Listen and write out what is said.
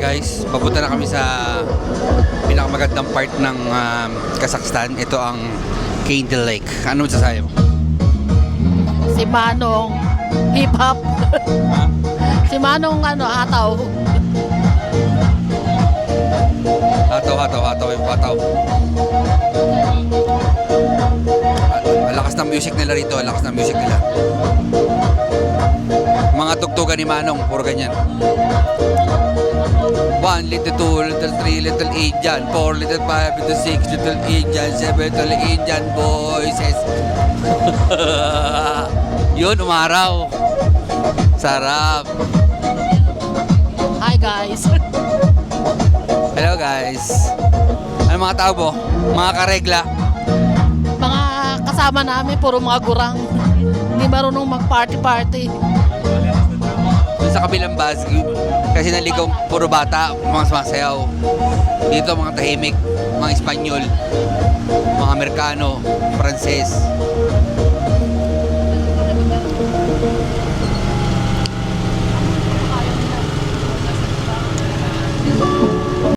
Guys, papunta na kami sa pinakamagandang part ng Kazakhstan. Ito ang Candle Lake. Ano masasabi mo? Si Manong hip-hop. Si Manong hataw. Hataw. Ang lakas ng music nila rito, ang lakas ng music nila. Mga tugtugan ni Manong, puro ganyan. 1, little 2, little 3, little Indian, 4, little 5, little 6, little Indian, 7, little Indian voices. Yun, umaraw. Sarap. Hi guys. Hello guys. Ano mga tao mo? Mga karegla. Mga kasama namin puro mga gurang. Hindi marunong mag-party-party. Doon sa kabilang bus, kasi naligaw puro bata, mga sumasayaw. Dito mga tahimik, mga Espanyol, mga Amerikano, Pranses.